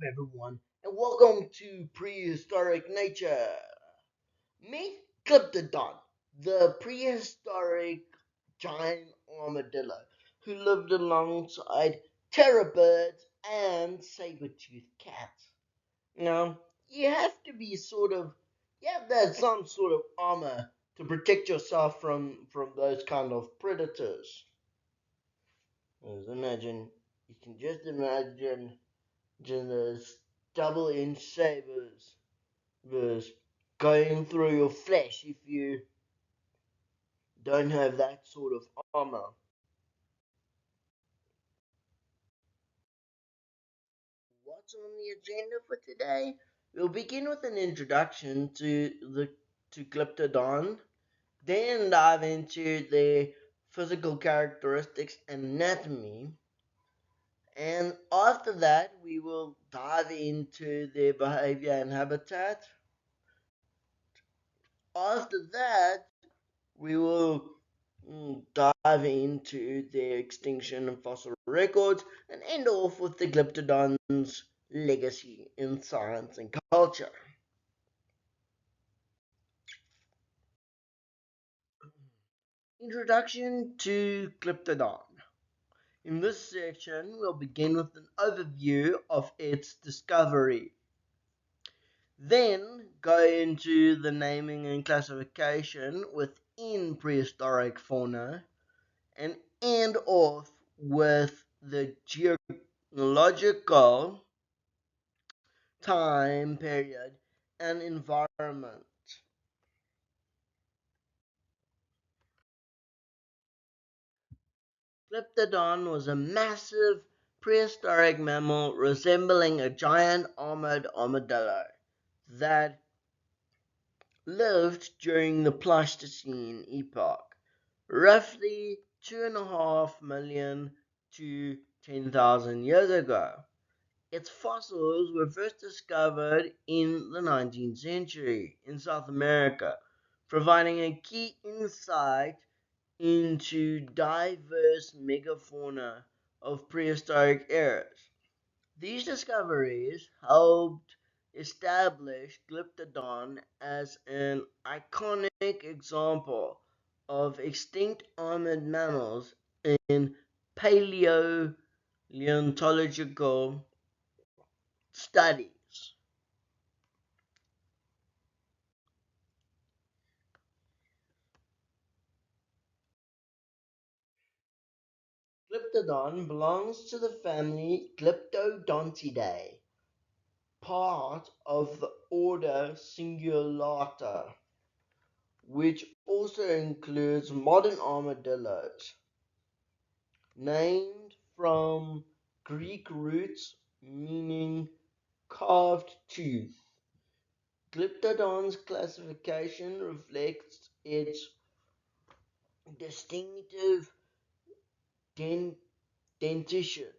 everyone, and welcome to Prehistoric Nature. Meet Glyptodon, the prehistoric giant armadillo who lived alongside terror birds and saber-toothed cats. Now, you have to be you have to have some sort of armor to protect yourself from those kind of predators. You can just imagine those double-inch sabers was going through your flesh if you don't have that sort of armor. What's on the agenda for today? We'll begin with an introduction to Glyptodon, then dive into their physical characteristics and anatomy, and after that we will dive into their behavior and habitat. After that, we will dive into their extinction and fossil records and end off with the Glyptodon's legacy in science and culture. Introduction to Glyptodon. In this section, we'll begin with an overview of its discovery. Then go into the naming and classification within prehistoric fauna and end off with the geological time period and environment. Glyptodon was a massive prehistoric mammal resembling a giant armored armadillo that lived during the Pleistocene epoch, roughly 2.5 million to 10,000 years ago. Its fossils were first discovered in the 19th century in South America, providing a key insight into diverse megafauna of prehistoric eras. These discoveries helped establish Glyptodon as an iconic example of extinct armored mammals in paleontological studies. Glyptodon belongs to the family Glyptodontidae, part of the order Cingulata, which also includes modern armadillos, named from Greek roots meaning carved tooth. Glyptodon's classification reflects its distinctive dentition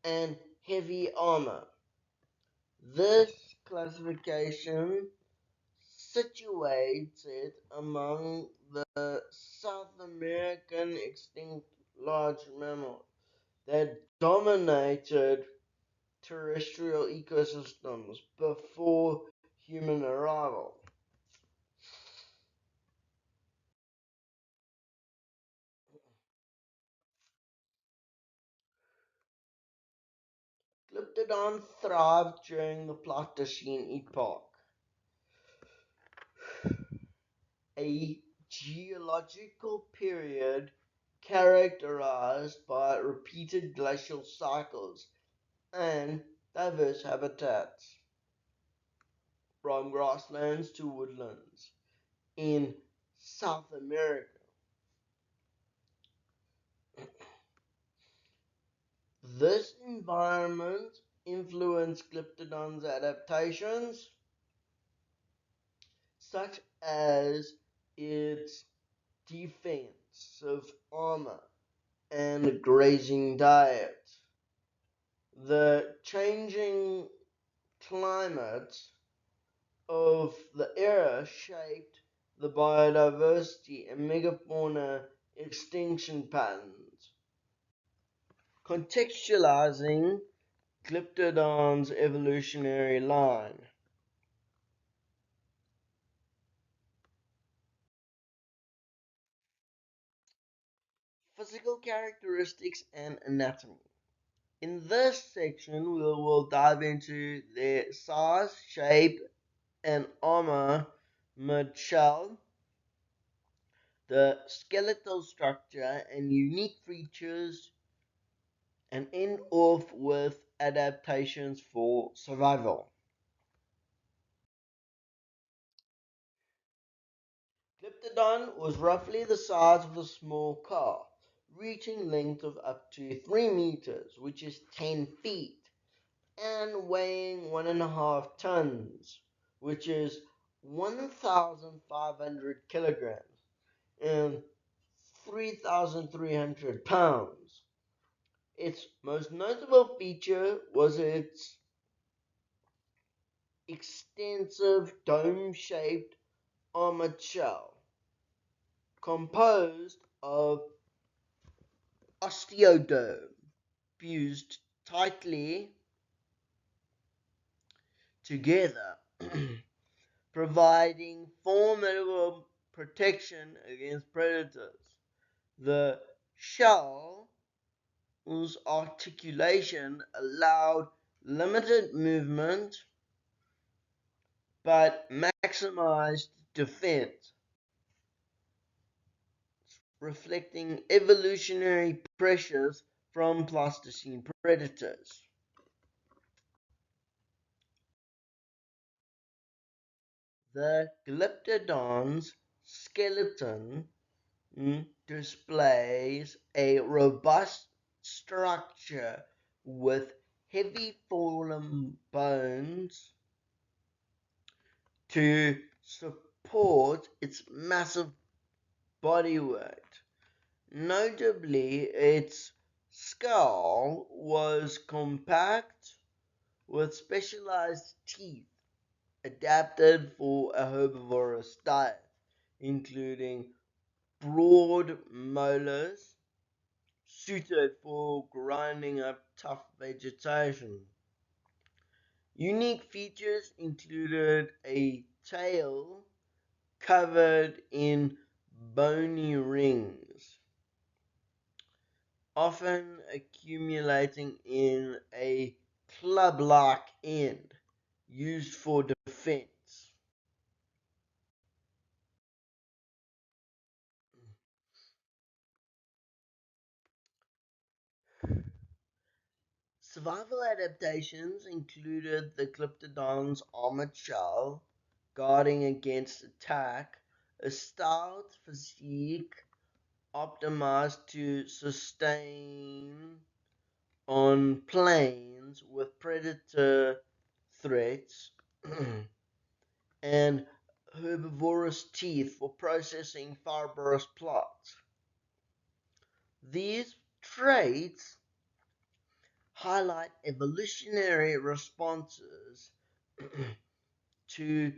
and heavy armor. This classification situates it among the South American extinct large mammals that dominated terrestrial ecosystems before human arrival. Glyptodon thrived during the Pleistocene epoch, a geological period characterized by repeated glacial cycles and diverse habitats, from grasslands to woodlands in South America. This environment influenced Glyptodon's adaptations, such as its defensive armor and grazing diet. The changing climate of the era shaped the biodiversity and megafauna extinction patterns. Contextualizing Glyptodon's evolutionary line. Physical characteristics and anatomy. In this section, we will dive into their size, shape, and armor shell, the skeletal structure and unique features, and end off with adaptations for survival. Glyptodon was roughly the size of a small car, reaching length of up to 3 meters, which is 10 feet, and weighing 1.5 tons, which is 1,500 kilograms, and 3,300 pounds. Its most notable feature was its extensive dome-shaped armored shell, composed of osteoderm fused tightly together, providing formidable protection against predators. The shell's articulation allowed limited movement but maximized defense, reflecting evolutionary pressures from Pleistocene predators. The Glyptodon's skeleton displays a robust structure with heavy fallen bones to support its massive body weight. Notably, its skull was compact with specialized teeth adapted for a herbivorous diet, including broad molars suited for grinding up tough vegetation. Unique features included a tail covered in bony rings, often accumulating in a club-like end used for defense. Survival adaptations included the Glyptodon's armored shell, guarding against attack, a stout physique optimized to sustain on plains with predator threats, and herbivorous teeth for processing fibrous plants. These traits highlight evolutionary responses to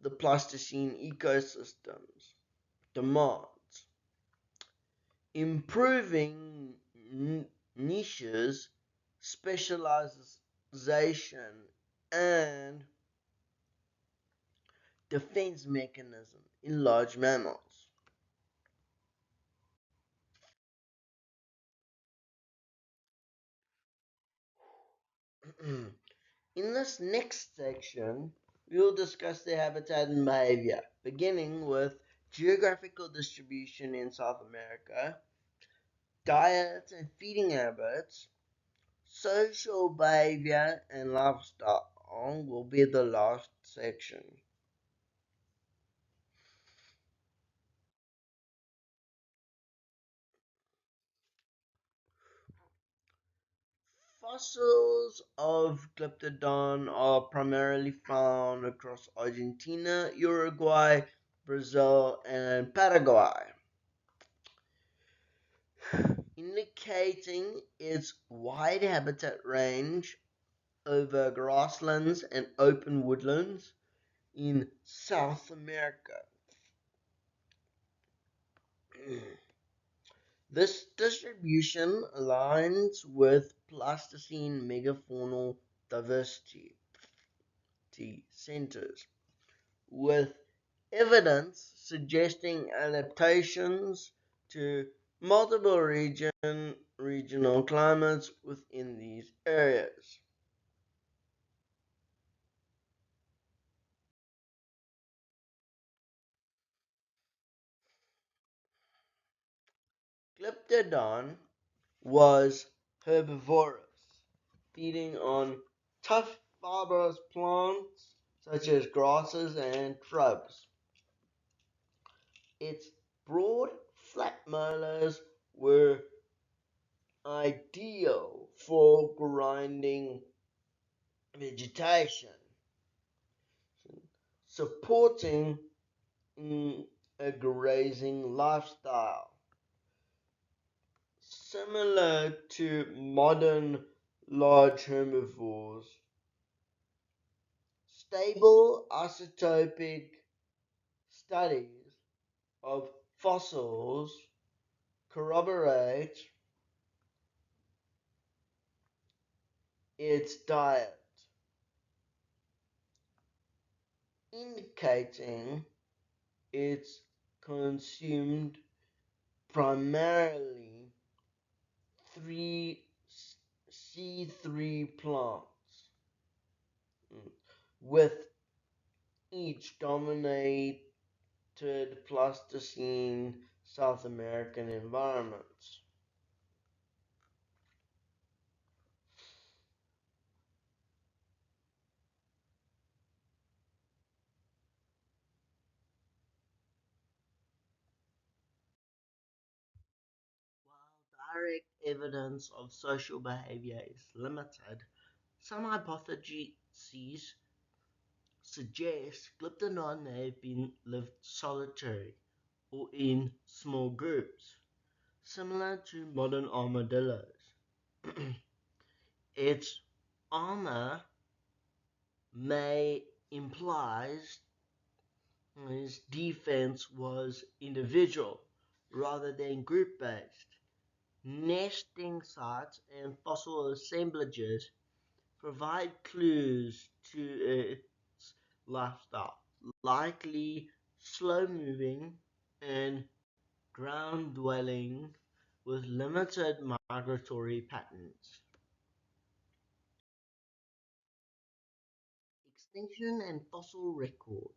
the Pleistocene ecosystem's demands, improving niches, specialization, and defense mechanism in large mammals. In this next section, we will discuss their habitat and behavior, beginning with geographical distribution in South America, diet and feeding habits, social behavior, and lifestyle will be the last section. Fossils of Glyptodon are primarily found across Argentina, Uruguay, Brazil, and Paraguay, indicating its wide habitat range over grasslands and open woodlands in South America. This distribution aligns with Pleistocene megafaunal diversity centers, with evidence suggesting adaptations to multiple regional climates within these areas. Glyptodon was herbivorous, feeding on tough fibrous plants such as grasses and shrubs. Its broad, flat molars were ideal for grinding vegetation, supporting a grazing lifestyle, similar to modern large herbivores. Stable isotopic studies of fossils corroborate its diet, indicating it's consumed primarily three C3 plants, with each dominated Pleistocene South American environments. While direct evidence of social behavior is limited, some hypotheses suggest Glyptodon may have been lived solitary or in small groups, similar to modern armadillos. Its armor may implies his defense was individual rather than group based. Nesting sites and fossil assemblages provide clues to its lifestyle, likely slow moving and ground dwelling with limited migratory patterns. Extinction and fossil record.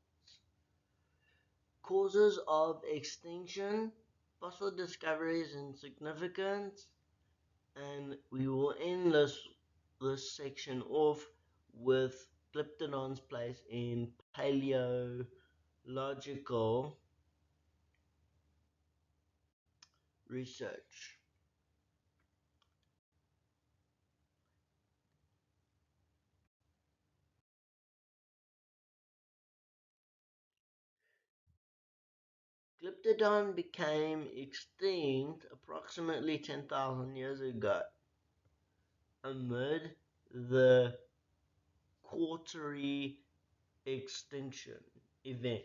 Causes of extinction, fossil discoveries and significance, and we will end this section off with Glyptodon's place in paleological research. Glyptodon became extinct approximately 10,000 years ago amid the Quaternary extinction event.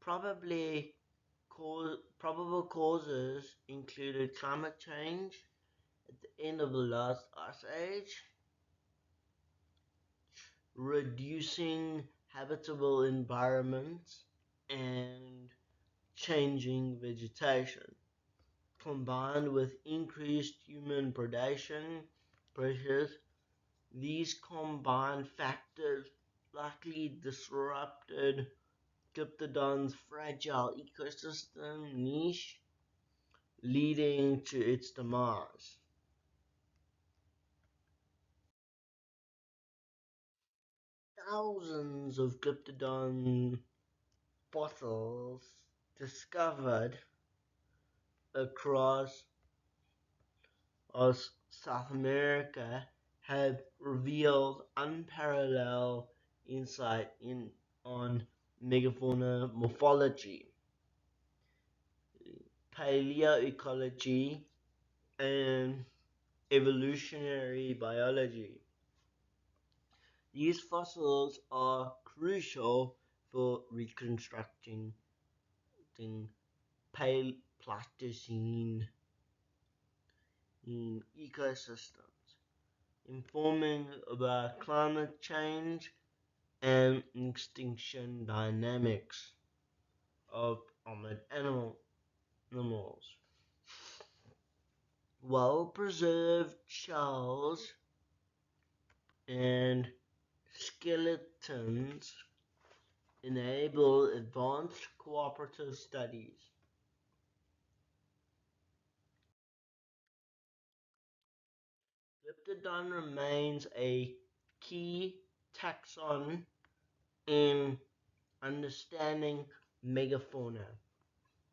Probably probable causes included climate change at the end of the last ice age, reducing habitable environments, and changing vegetation, combined with increased human predation pressures. These combined factors likely disrupted Glyptodon's fragile ecosystem niche, leading to its demise. Thousands of Glyptodon fossils discovered across South America have revealed unparalleled insight on megafauna morphology, paleoecology, and evolutionary biology. These fossils are crucial for reconstructing Pleistocene ecosystems, informing about climate change and extinction dynamics of armored animals. Well-preserved shells and skeletons enable advanced cooperative studies. Glyptodon remains a key taxon in understanding megafauna,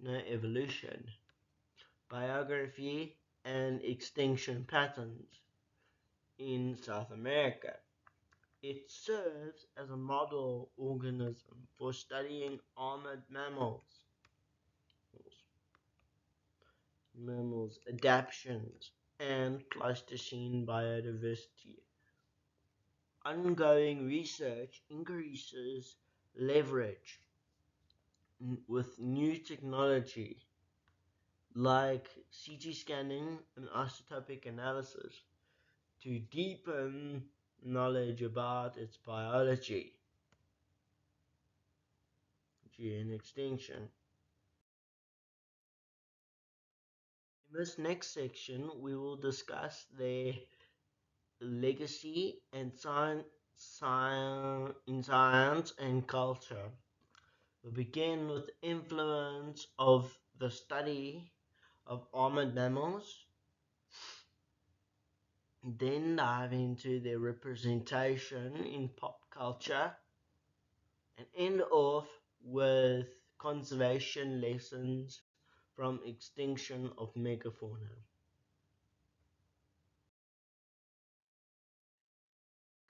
evolution, biography, and extinction patterns in South America. It serves as a model organism for studying armored mammals, adaptations, and Pleistocene biodiversity. Ongoing research increases leverage with new technology like CT scanning and isotopic analysis to deepen knowledge about its biology and extinction. In this next section, we will discuss their legacy and in science and culture. We'll begin with the influence of the study of armored mammals, then dive into their representation in pop culture, and end off with conservation lessons from extinction of megafauna.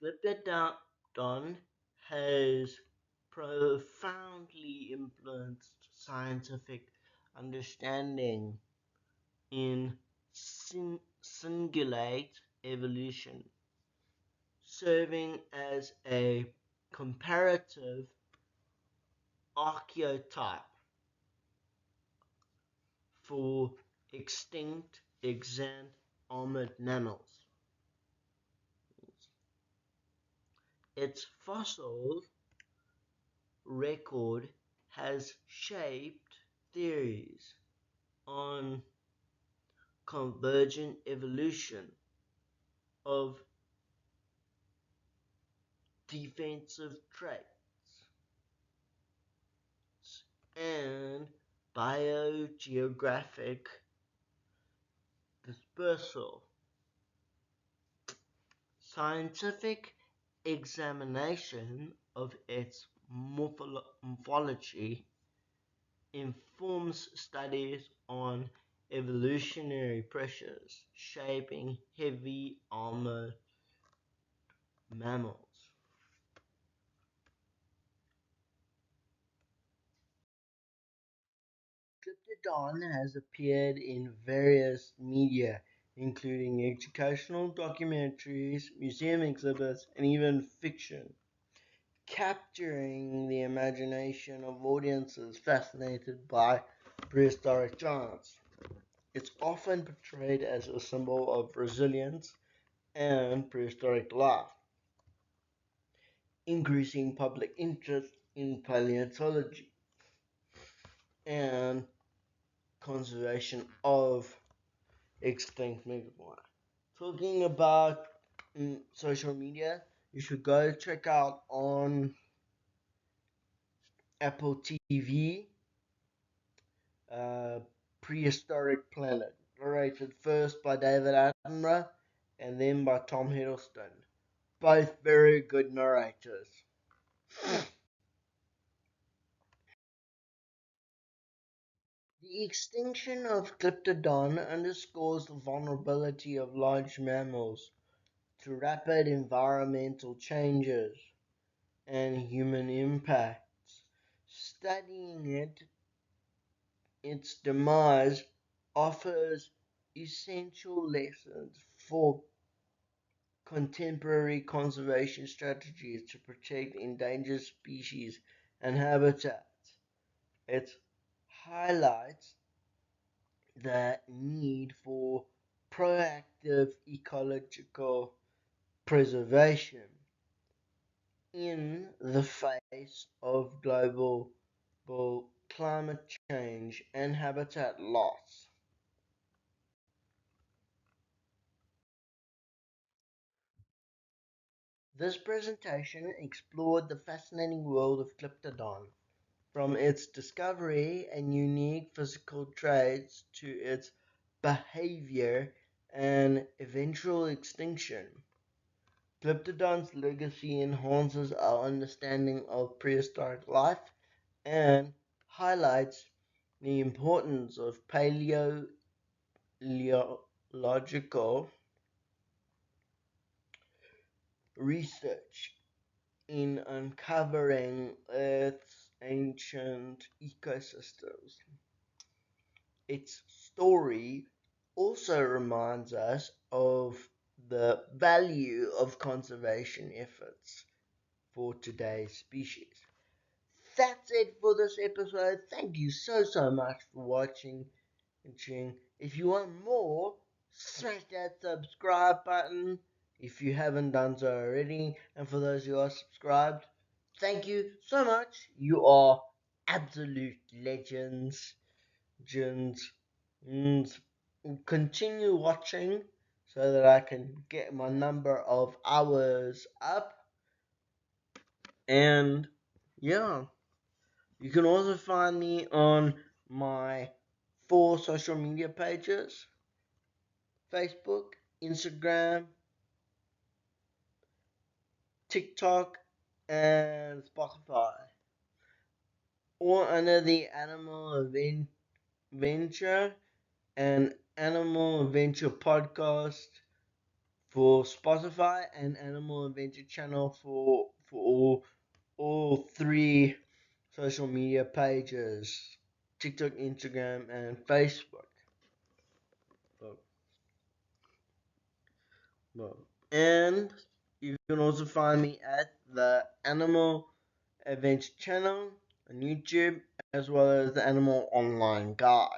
Glyptodon has profoundly influenced scientific understanding in cingulate evolution, serving as a comparative archetype for extinct armored mammals. Its fossil record has shaped theories on convergent evolution of defensive traits and biogeographic dispersal. Scientific examination of its morphology informs studies on evolutionary pressures shaping heavy armored mammals. Glyptodon has appeared in various media, including educational documentaries, museum exhibits, and even fiction, capturing the imagination of audiences fascinated by prehistoric giants. It's often portrayed as a symbol of resilience and prehistoric life, increasing public interest in paleontology and conservation of extinct megafauna. Talking about social media, you should go check out on Apple TV, uh, Prehistoric Planet, narrated first by David Attenborough and then by Tom Hiddleston. Both very good narrators. The extinction of Glyptodon underscores the vulnerability of large mammals to rapid environmental changes and human impacts. Studying its demise offers essential lessons for contemporary conservation strategies to protect endangered species and habitats. It highlights the need for proactive ecological preservation in the face of global climate change and habitat loss. This presentation explored the fascinating world of Glyptodon, from its discovery and unique physical traits to its behavior and eventual extinction. Glyptodon's legacy enhances our understanding of prehistoric life and highlights the importance of paleontological research in uncovering Earth's ancient ecosystems. Its story also reminds us of the value of conservation efforts for today's species. That's it for this episode. Thank you so much for watching and tuning. If you want more, smash that subscribe button if you haven't done so already. And for those who are subscribed, thank you so much. You are absolute legends. And continue watching so that I can get my number of hours up. And yeah, you can also find me on my 4 social media pages: Facebook, Instagram, TikTok, and Spotify, or under the Animal Adventure and Animal Adventure podcast for Spotify, and Animal Adventure channel for all 3 social media pages: TikTok, Instagram, and Facebook. And you can also find me at the Animal Adventure channel on YouTube, as well as the Animal Online Guide.